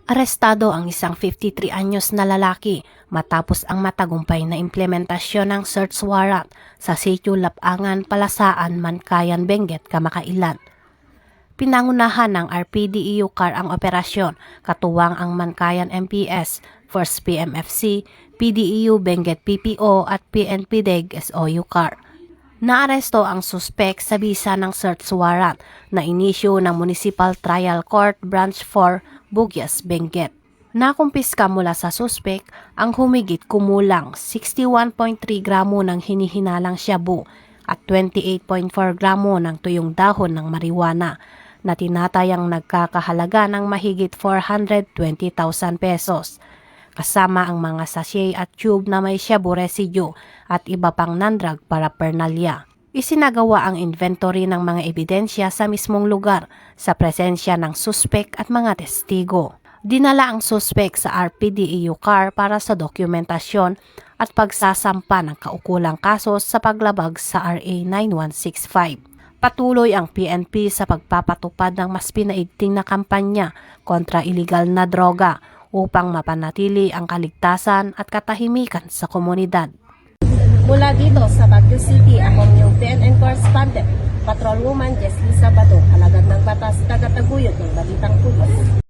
Arestado ang isang 53 anyos na lalaki matapos ang matagumpay na implementasyon ng search warrant sa sitio Lapangan, Palasaan, Mankayan, Benguet, Kamakailan. Pinangunahan ng RPDEU CAR ang operasyon, katuwang ang Mankayan MPS, 1st PMFC, PDEU Benguet PPO at PNP-DEG SOU CAR. Naaresto ang suspek sa bisa ng search warrant na inisyu ng Municipal Trial Court Branch 4, Bugyas, Benguet. Nakumpiska mula sa suspek ang humigit kumulang 61.3 gramo ng hinihinalang shabu at 28.4 gramo ng tuyong dahon ng marijuana na tinatayang nagkakahalaga ng mahigit 420,000 pesos. Kasama ang mga sachet at tube na may shabu residue at iba pang non-drug paraphernalia. Isinagawa ang inventory ng mga ebidensya sa mismong lugar sa presensya ng suspek at mga testigo. Dinala ang suspek sa RPDEU CAR para sa dokumentasyon at pagsasampa ng kaukulang kaso sa paglabag sa RA 9165. Patuloy ang PNP sa pagpapatupad ng mas pinaigting na kampanya kontra iligal na droga upang mapanatili ang kaligtasan at katahimikan sa komunidad. Mula dito sa Baguio City, ako yung PNN correspondent, Patrolwoman Jessie Sabado, alagad ng batas, taga-taguyod ng Balitang Pulis.